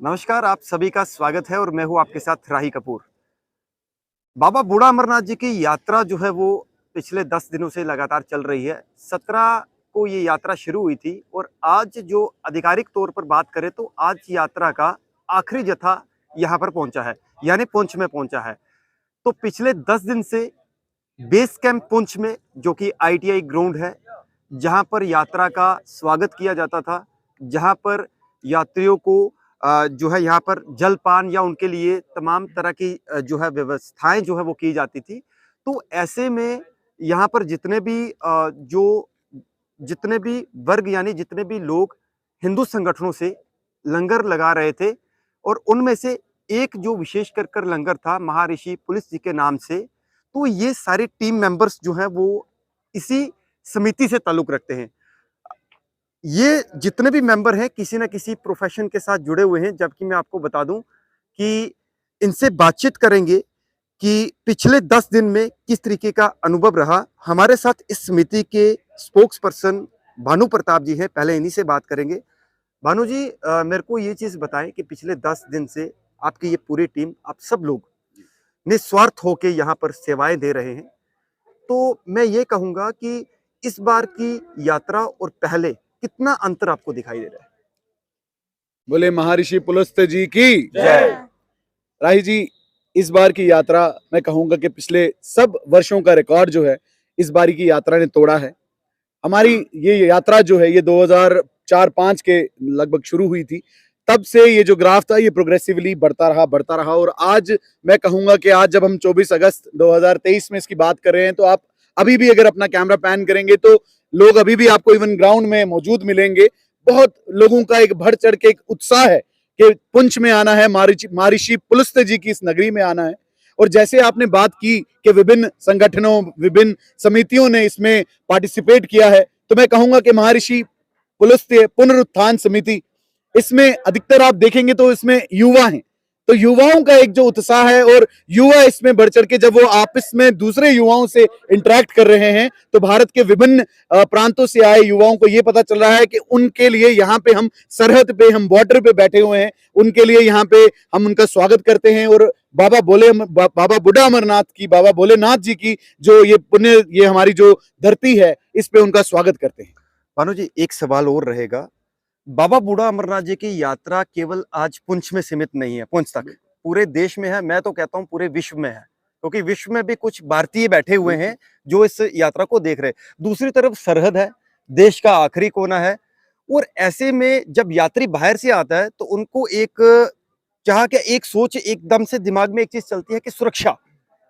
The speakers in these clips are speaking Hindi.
नमस्कार, आप सभी का स्वागत है और मैं हूं आपके साथ राही कपूर। बाबा बूढ़ा अमरनाथ जी की यात्रा जो है वो पिछले 10 दिनों से लगातार चल रही है। 17 को ये यात्रा शुरू हुई थी और आज जो आधिकारिक तौर पर बात करें तो आज यात्रा का आखिरी जत्था यहाँ पर पहुंचा है, यानी पुंछ में पहुंचा है। तो पिछले 10 दिन से बेस कैंप पुंछ में, जो कि आईटीआई ग्राउंड है, जहां पर यात्रा का स्वागत किया जाता था, जहां पर यात्रियों को जो है यहाँ पर जलपान या उनके लिए तमाम तरह की जो है व्यवस्थाएं जो है वो की जाती थी। तो ऐसे में यहाँ पर जितने भी वर्ग यानी जितने भी लोग हिंदू संगठनों से लंगर लगा रहे थे और उनमें से एक जो विशेष कर लंगर था महर्षि पुलिस जी के नाम से, तो ये सारे टीम मेंबर्स जो हैं वो इसी समिति से ताल्लुक रखते हैं। ये जितने भी मेंबर हैं किसी न किसी प्रोफेशन के साथ जुड़े हुए हैं, जबकि मैं आपको बता दूं कि इनसे बातचीत करेंगे कि पिछले 10 दिन में किस तरीके का अनुभव रहा। हमारे साथ इस समिति के स्पोक्स पर्सन भानु प्रताप जी हैं, पहले इन्हीं से बात करेंगे। भानु जी, मेरे को ये चीज़ बताएं कि पिछले 10 दिन से आपकी ये पूरी टीम, आप सब लोग निस्वार्थ होके यहाँ पर सेवाएं दे रहे हैं। तो मैं ये कहूँगा कि इस बार की यात्रा और पहले कितना अंतर आपको दिखाई दे रहा है? बोले महर्षि पुलस्त्य जी की जय। राही जी, इस बार की यात्रा मैं कहूंगा कि पिछले सब वर्षों का रिकॉर्ड जो है इस बारी की यात्रा ने तोड़ा है। हमारी ये यात्रा जो है ये 2004-5 के लगभग शुरू हुई थी। तब से ये जो ग्राफ था ये प्रोग्रेसिवली बढ़ता रहा और आज मैं कहूंगा कि आज जब हम 24 अगस्त 2023 में इसकी बात कर रहे हैं तो आप अभी भी अगर अपना कैमरा पैन करेंगे तो लोग अभी भी आपको इवन ग्राउंड में मौजूद मिलेंगे। बहुत लोगों का एक बढ़ चढ़ के एक उत्साह है कि पुंछ में आना है, महर्षि पुलस्त्य जी की इस नगरी में आना है। और जैसे आपने बात की कि विभिन्न संगठनों, विभिन्न समितियों ने इसमें पार्टिसिपेट किया है, तो मैं कहूंगा कि महर्षि पुलस्त्य पुनरुत्थान समिति, इसमें अधिकतर आप देखेंगे तो इसमें युवा हैं। तो युवाओं का एक जो उत्साह है और युवा इसमें बढ़ चढ़ के जब वो आपस में दूसरे युवाओं से इंटरेक्ट कर रहे हैं तो भारत के विभिन्न प्रांतों से आए युवाओं को ये पता चल रहा है कि उनके लिए यहाँ पे हम सरहद पे, हम बॉर्डर पे बैठे हुए हैं, उनके लिए यहाँ पे हम उनका स्वागत करते हैं। और बाबा बूढ़ा अमरनाथ की, बाबा भोलेनाथ जी की जो ये पुण्य, ये हमारी जो धरती है, इस पे उनका स्वागत करते हैं। भानु जी, एक सवाल और रहेगा। बाबा बूढ़ा अमरनाथ जी की यात्रा केवल आज पुंछ में सीमित नहीं है, पुंछ तक पूरे देश में है, मैं तो कहता हूँ पूरे विश्व में है, क्योंकि विश्व में भी कुछ भारतीय बैठे हुए हैं जो इस यात्रा को देख रहे हैं। दूसरी तरफ सरहद है, देश का आखिरी कोना है, और ऐसे में जब यात्री बाहर से आता है तो उनको एक चाह के एक सोच एकदम से दिमाग में एक चीज चलती है कि सुरक्षा।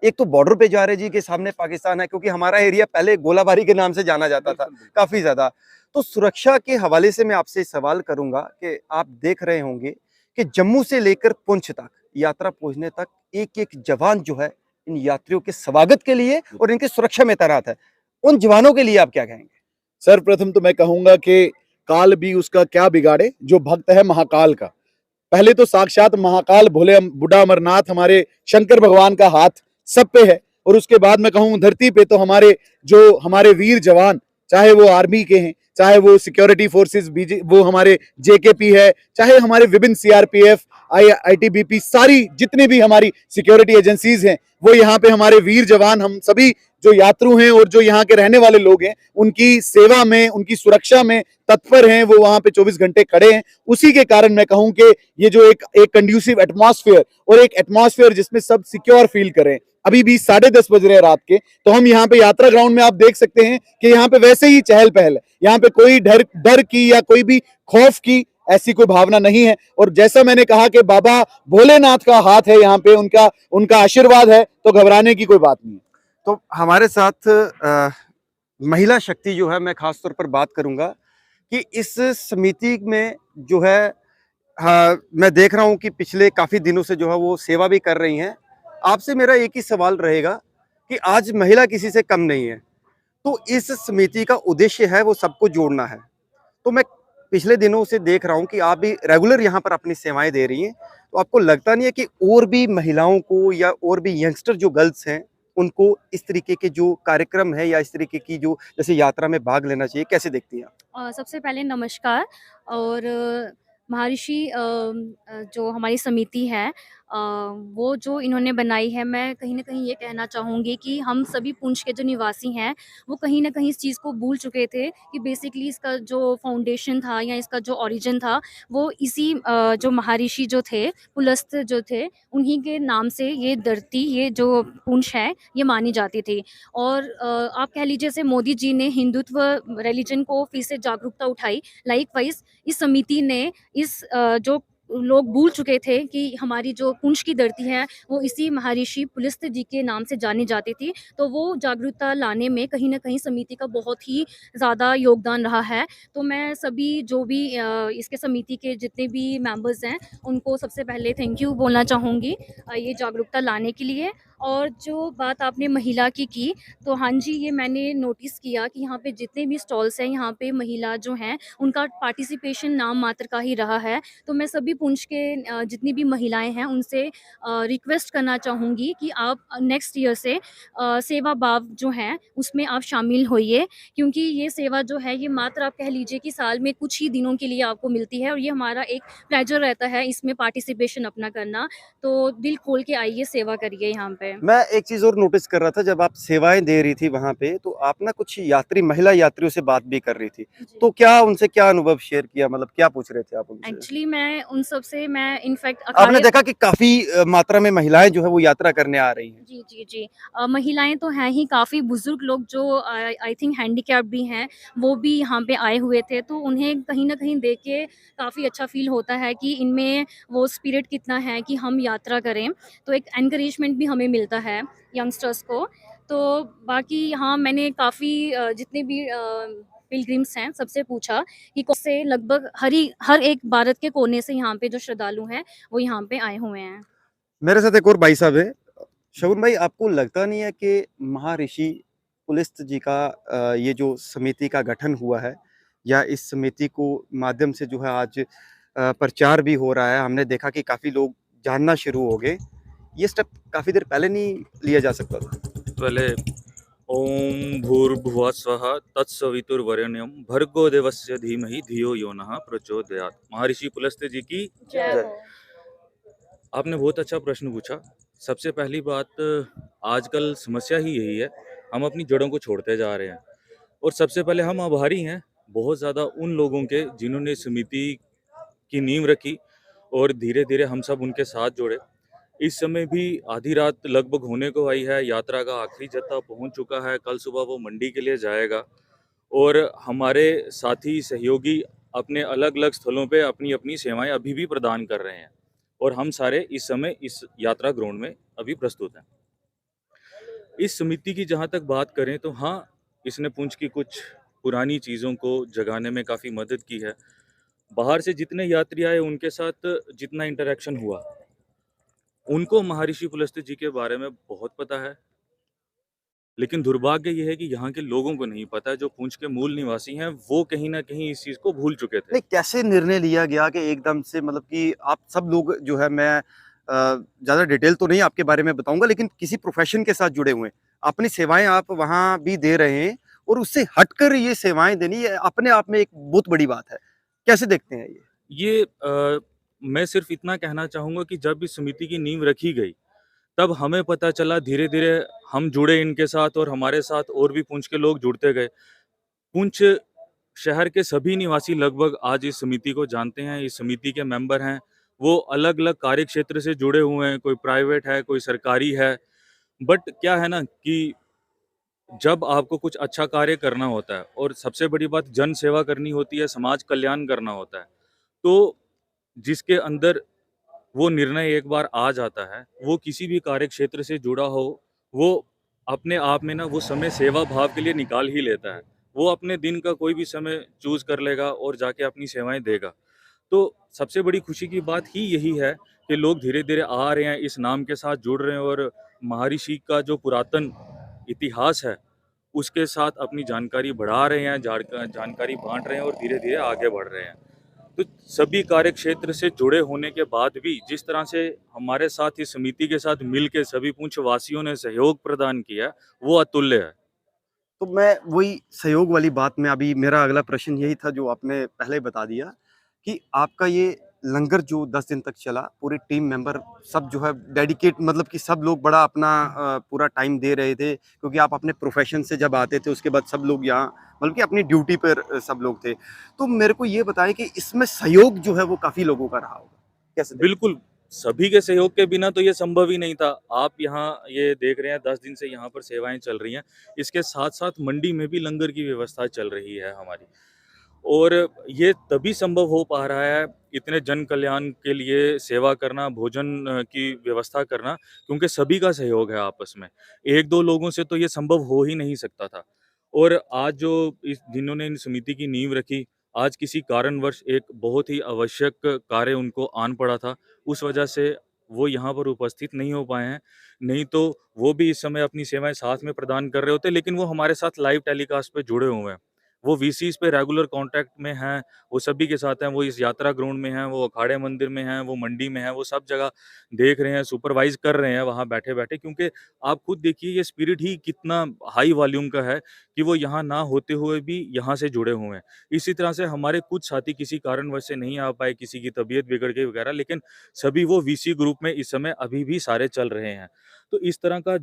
एक तो बॉर्डर पे जा रहे जी के सामने पाकिस्तान है, क्योंकि हमारा एरिया पहले गोलाबारी के नाम से जाना जाता था काफी ज्यादा। तो सुरक्षा के हवाले से मैं आपसे सवाल करूंगा कि आप देख रहे होंगे कि जम्मू से लेकर पुंछ तक यात्रा पहुंचने तक एक एक जवान जो है इन यात्रियों के स्वागत के लिए और इनकी सुरक्षा में तैनात है। उन जवानों के लिए आप क्या कहेंगे? सर्वप्रथम तो मैं कहूंगा कि काल भी उसका क्या बिगाड़े जो भक्त है महाकाल का। पहले तो साक्षात महाकाल भोले बूढ़ा अमरनाथ हमारे शंकर भगवान का हाथ सब पे है। और उसके बाद मैं कहूं धरती पे तो हमारे वीर जवान, चाहे वो आर्मी के हैं, चाहे वो सिक्योरिटी फोर्सेस वो हमारे जेकेपी है, चाहे हमारे विभिन्न सीआरपीएफ, आईटीबीपी, सारी जितनी भी हमारी सिक्योरिटी एजेंसीज हैं, वो यहाँ पे हमारे वीर जवान, हम सभी जो यात्रु हैं और जो यहाँ के रहने वाले लोग हैं, उनकी सेवा में, उनकी सुरक्षा में तत्पर हैं। वो वहां पे 24 घंटे खड़े हैं। उसी के कारण मैं कहूं कि ये जो एक कंड्यूसिव एटमॉस्फेयर और एक एटमॉस्फेयर जिसमें सब सिक्योर फील करें। अभी भी 10:30 बज रहे हैं रात के, तो हम यहाँ पे यात्रा ग्राउंड में आप देख सकते हैं कि यहाँ पे वैसे ही चहल पहल है। यहाँ पे कोई डर की या कोई भी खौफ की ऐसी कोई भावना नहीं है। और जैसा मैंने कहा कि बाबा भोलेनाथ का हाथ है यहाँ पे, उनका आशीर्वाद है, तो घबराने की कोई बात नहीं है। तो हमारे साथ महिला शक्ति जो है, मैं खास तौर पर बात करूंगा कि इस समिति में जो है, हाँ, मैं देख रहा हूं कि पिछले काफी दिनों से जो है वो सेवा भी कर रही हैं। आपसे मेरा एक ही सवाल रहेगा कि आज महिला किसी से कम नहीं है, तो इस समिति का उद्देश्य है वो सबको जोड़ना है। तो मैं पिछले दिनों से देख रहा हूं कि आप भी रेगुलर यहाँ पर अपनी सेवाएं दे रही हैं, तो आपको लगता नहीं है कि और भी महिलाओं को या और भी यंगस्टर जो गर्ल्स हैं उनको इस तरीके के जो कार्यक्रम है या इस तरीके की जो जैसे यात्रा में भाग लेना चाहिए? कैसे देखती हैं आप? सबसे पहले नमस्कार। और महर्षि जो हमारी समिति है वो जो इन्होंने बनाई है, मैं कहीं न कहीं ये कहना चाहूँगी कि हम सभी पुंछ के जो निवासी हैं, वो कहीं न कहीं इस चीज़ को भूल चुके थे कि बेसिकली इसका जो फाउंडेशन था या इसका जो ओरिजिन था, वो इसी जो महर्षि जो थे, पुलस्त जो थे, उन्हीं के नाम से ये धरती, ये जो पुंछ है, ये मानी जाती थी। और आप कह लीजिए जैसे मोदी जी ने हिंदुत्व रिलीजन को फिर से जागरूकता उठाई, लाइकवाइज़ इस समिति ने इस जो लोग भूल चुके थे कि हमारी जो पुंछ की धरती है, वो इसी महर्षि पुलस्त जी के नाम से जानी जाती थी। तो वो जागरूकता लाने में कहीं न कहीं समिति का बहुत ही ज़्यादा योगदान रहा है। तो मैं सभी जो भी इसके समिति के जितने भी मेंबर्स हैं, उनको सबसे पहले थैंक यू बोलना चाहूँगी ये जागरूकता लाने के लिए। और जो बात आपने महिला की, तो हाँ जी, ये मैंने नोटिस किया कि यहाँ पे जितने भी स्टॉल्स हैं, यहाँ पे महिला जो हैं, उनका पार्टिसिपेशन नाम मात्र का ही रहा है। तो मैं सभी पुंछ के जितनी भी महिलाएँ हैं, उनसे रिक्वेस्ट करना चाहूँगी कि आप नेक्स्ट ईयर से सेवा भाव जो है, उसमें आप शामिल होइए, क्योंकि ये सेवा जो है, ये मात्र आप कह लीजिए कि साल में कुछ ही दिनों के लिए आपको मिलती है और ये हमारा एक प्लेज़र रहता है इसमें पार्टिसिपेशन अपना करना। तो दिल खोल के आइए, सेवा करिए यहाँ पे। मैं एक चीज़ और नोटिस कर रहा था जब आप सेवाएँ दे रही थी वहाँ पे, तो आप ना कुछ महिला यात्रियों से बात भी कर रही थी। जी। तो क्या उनसे क्या अनुभव शेयर किया? मतलब क्या पूछ रहे थे आप उनसे? एक्चुअली मैं उन सब से मैं इनफैक्ट आपने अखाड़े देखा कि काफ़ी मात्रा में महिलाएँ जो है वो यात्रा करने आ रही हैं। जी, जी, जी। महिलाएँ तो हैं ही, काफ़ी बुज़ुर्ग लोग जो आई थिंक हैंडीकैप्ड भी हैं, वो भी यहाँ पे आए हुए थे, तो उन्हें कहीं न कहीं देख के काफ़ी अच्छा फ़ील होता है कि इनमें वो स्पिरिट कितना है कि हम यात्रा करें। तो एक एनकरेजमेंट भी हमें मिलता है यंगस्टर्स को। तो बाकी हाँ, मैंने काफ़ी जितने भी पिलग्रिम्स हैं, सबसे पूछा कि कौन से लगभग हर एक भारत के कोने से यहाँ पे जो श्रद्धालु हैं, वो यहाँ पे आए हुए हैं। मेरे साथ एक और भाई साहब हैं। शगुन भाई, आपको लगता नहीं है कि महर्षि पुलिस्त जी का ये जो समिति का गठन हुआ है या इस समिति को माध्यम से जो है आज प्रचार भी हो रहा है, हमने देखा कि काफ़ी लोग जानना शुरू हो गए। ये स्टेप काफ़ी देर पहले नहीं लिया जा सकता था? पहले ओम भूर्भुवः स्वः तत्सवितुर्वरेण्यं भर्गो देवस्य धीमहि धियो यो नः प्रचोदयात्। महर्षि पुलस्त्य जी की जय जय। हो। आपने बहुत अच्छा प्रश्न पूछा। सबसे पहली बात, आजकल समस्या ही यही है, हम अपनी जड़ों को छोड़ते जा रहे हैं और सबसे पहले हम आभारी हैं बहुत ज़्यादा उन लोगों के जिन्होंने समिति की नींव रखी और धीरे-धीरे हम सब उनके साथ जुड़े। इस समय भी आधी रात लगभग होने को आई है, यात्रा का आखिरी जत्था पहुंच चुका है, कल सुबह वो मंडी के लिए जाएगा और हमारे साथी सहयोगी अपने अलग-अलग स्थलों पे अपनी-अपनी सेवाएं अभी भी प्रदान कर रहे हैं और हम सारे इस समय इस यात्रा ग्राउंड में अभी प्रस्तुत हैं। इस समिति की जहाँ तक बात करें तो हाँ, इसने पुंछ की कुछ पुरानी चीज़ों को जगाने में काफ़ी मदद की है। बाहर से जितने यात्री आए उनके साथ जितना इंटरेक्शन हुआ, उनको महर्षि पुलस्त्य जी के बारे में बहुत पता है। लेकिन दुर्भाग्य ये है कि यहाँ के लोगों को नहीं पता है, जो पुंछ के मूल निवासी हैं, वो कहीं न कहीं इस चीज़ को भूल चुके थे। नहीं, कैसे निर्णय लिया गया कि एकदम से, मतलब कि आप सब लोग जो है, मैं ज़्यादा डिटेल तो नहीं आपके बारे में बताऊँगा, लेकिन किसी प्रोफ़ेशन के साथ जुड़े हुए हैं। अपनी सेवाएँ आप वहाँ भी दे रहे हैं और उससे हटकर ये सेवाएँ देनी, ये अपने आप में एक बहुत बड़ी बात है। कैसे देखते हैं ये? ये मैं सिर्फ़ इतना कहना चाहूँगा कि जब इस समिति की नींव रखी गई, तब हमें पता चला, धीरे-धीरे हम जुड़े इनके साथ और हमारे साथ और भी पुंछ के लोग जुड़ते गए। पुंछ शहर के सभी निवासी लगभग आज इस समिति को जानते हैं, इस समिति के मेंबर हैं। वो अलग-अलग कार्य क्षेत्र से जुड़े हुए हैं, कोई प्राइवेट है, कोई सरकारी है। बट क्या है ना कि जब आपको कुछ अच्छा कार्य करना होता है और सबसे बड़ी बात जन सेवा करनी होती है, समाज कल्याण करना होता है, तो जिसके अंदर वो निर्णय एक बार आ जाता है, वो किसी भी कार्य क्षेत्र से जुड़ा हो, वो अपने आप में ना वो समय सेवा भाव के लिए निकाल ही लेता है। वो अपने दिन का कोई भी समय चूज़ कर लेगा और जाके अपनी सेवाएँ देगा। तो सबसे बड़ी खुशी की बात ही यही है कि लोग धीरे-धीरे आ रहे हैं, इस नाम के साथ जुड़ रहे हैं और महर्षि का जो पुरातन इतिहास है, उसके साथ अपनी जानकारी बढ़ा रहे हैं, जानकारी बाँट रहे हैं और धीरे-धीरे आगे बढ़ रहे हैं। तो सभी कार्य क्षेत्र से जुड़े होने के बाद भी जिस तरह से हमारे साथ इस समिति के साथ मिल के सभी पुंछ वासियों ने सहयोग प्रदान किया है, वो अतुल्य है। तो मैं वही सहयोग वाली बात में, अभी मेरा अगला प्रश्न यही था जो आपने पहले बता दिया कि आपका ये लंगर जो 10 दिन तक चला, पूरे टीम मेंबर सब जो है डेडिकेट, मतलब कि सब लोग बड़ा अपना पूरा टाइम दे रहे थे, क्योंकि आप अपने प्रोफेशन से जब आते थे उसके बाद सब लोग यहाँ मतलब कि अपनी ड्यूटी पर सब लोग थे। तो मेरे को ये बताएं कि इसमें सहयोग जो है वो काफ़ी लोगों का रहा होगा, कैसे देखते बिल्कुल, सभी के सहयोग के बिना तो ये संभव ही नहीं था। आप यहाँ ये देख रहे हैं 10 दिन से यहाँ पर सेवाएँ चल रही हैं। इसके साथ-साथ मंडी में भी लंगर की व्यवस्था चल रही है हमारी। और ये तभी संभव हो पा रहा है, इतने जन कल्याण के लिए सेवा करना, भोजन की व्यवस्था करना, क्योंकि सभी का सहयोग है आपस में। 1-2 लोगों से तो ये संभव हो ही नहीं सकता था। और आज जो जिन्होंने इन समिति की नींव रखी, आज किसी कारणवश एक बहुत ही आवश्यक कार्य उनको आन पड़ा था, उस वजह से वो यहाँ पर उपस्थित नहीं हो पाए हैं। नहीं तो वो भी इस समय अपनी सेवाएँ साथ में प्रदान कर रहे होते, लेकिन वो हमारे साथ लाइव टेलीकास्ट पे जुड़े हुए हैं। वो वीसीज़ पे रेगुलर कॉन्टैक्ट में हैं, वो सभी के साथ हैं, वो इस यात्रा ग्राउंड में हैं, वो अखाड़े मंदिर में हैं, वो मंडी में हैं, वो सब जगह देख रहे हैं, सुपरवाइज़ कर रहे हैं वहाँ बैठे-बैठे, क्योंकि आप खुद देखिए ये स्पिरिट ही कितना हाई वॉल्यूम का है कि वो यहाँ ना होते हुए भी यहाँ से जुड़े हुए हैं। इसी तरह से हमारे कुछ साथी किसी कारणवश से नहीं आ पाए, किसी की तबीयत बिगड़ गई वगैरह, लेकिन सभी वो वीसी ग्रुप में इस समय अभी भी सारे चल रहे हैं। तो इस तरह का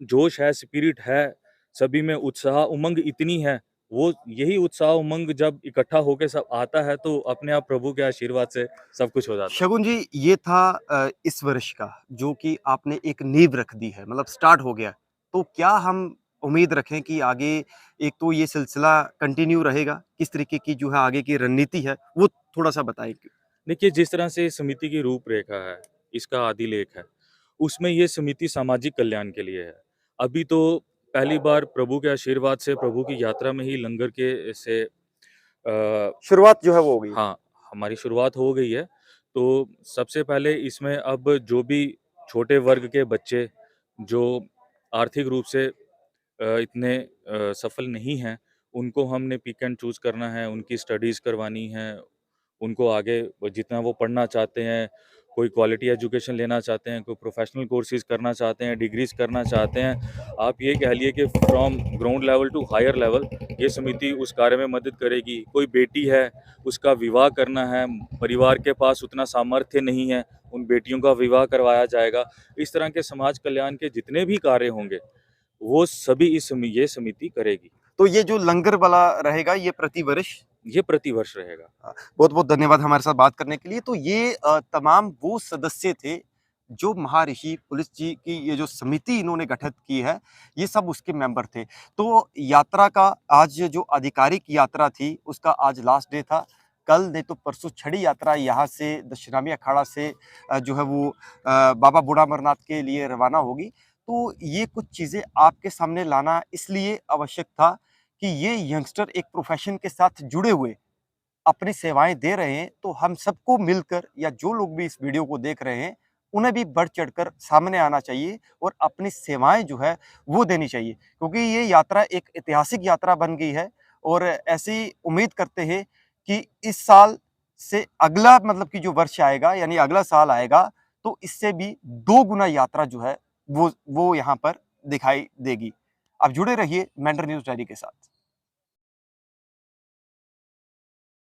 जोश है, स्पिरिट है, सभी में उत्साह, उमंग इतनी है, वो यही उत्साह, उमंग जब इकट्ठा होके सब आता है तो अपने आप प्रभु के आशीर्वाद से सब कुछ हो जाता है। शगुन जी, ये था इस वर्ष का जो कि आपने एक नींव रख दी है, मतलब स्टार्ट हो गया। तो क्या हम उम्मीद रखें कि आगे एक तो ये सिलसिला कंटिन्यू रहेगा? किस तरीके की जो है आगे की रणनीति है, वो थोड़ा-सा बताएँ? देखिए, जिस तरह से इस समिति की रूपरेखा है, इसका आदिलेख है, उसमें ये समिति सामाजिक कल्याण के लिए है। अभी तो पहली बार प्रभु के आशीर्वाद से, प्रभु की यात्रा में ही लंगर के से शुरुआत जो है वो हो गई। हाँ, हमारी शुरुआत हो गई है। तो सबसे पहले इसमें अब जो भी छोटे वर्ग के बच्चे, जो आर्थिक रूप से इतने सफल नहीं हैं, उनको हमने पिक एंड चूज़ करना है, उनकी स्टडीज़ करवानी है, उनको आगे जितना वो पढ़ना चाहते हैं, कोई क्वालिटी एजुकेशन लेना चाहते हैं, कोई प्रोफ़ेशनल कोर्सेज़ करना चाहते हैं, डिग्रीज़ करना चाहते हैं। आप ये कह लिए कि from ground level to higher level ये समिति उस कार्य में मदद करेगी। कोई बेटी है, उसका विवाह करना है, परिवार के पास उतना सामर्थ्य नहीं है, उन बेटियों का विवाह करवाया जाएगा। इस तरह के समाज कल्याण के जितने भी कार्य होंगे, वो सभी ये समिति करेगी। तो ये जो लंगर वाला रहेगा, ये प्रतिवर्ष ये प्रतिवर्ष रहेगा। बहुत-बहुत धन्यवाद हमारे साथ बात करने के लिए। तो ये तमाम वो सदस्य थे, जो महर्षि पुलिस जी की ये जो समिति इन्होंने गठित की है, ये सब उसके मेंबर थे। तो यात्रा का आज जो आधिकारिक यात्रा थी, उसका आज लास्ट डे था। कल नहीं तो परसों छड़ी यात्रा यहाँ से दशनामी अखाड़ा से जो है वो बाबा बूढ़ा अमरनाथ के लिए रवाना होगी। तो ये कुछ चीज़ें आपके सामने लाना इसलिए आवश्यक था कि ये यंगस्टर एक प्रोफ़ेशन के साथ जुड़े हुए अपनी सेवाएँ दे रहे हैं, तो हम सबको मिलकर या जो लोग भी इस वीडियो को देख रहे हैं, उन्हें भी बढ़-चढ़कर सामने आना चाहिए और अपनी सेवाएँ जो है, वो देनी चाहिए। क्योंकि ये यात्रा एक ऐतिहासिक यात्रा बन गई है और ऐसी उम्मीद करते हैं कि इस साल से अगला मतलब कि जो वर्ष आएगा, यानी अगला साल आएगा, तो इससे भी 2 गुना यात्रा जो है, वो यहाँ पर दिखाई देगी। आप जुड़े रहिए मेंढर न्यूज़ डायरी के साथ।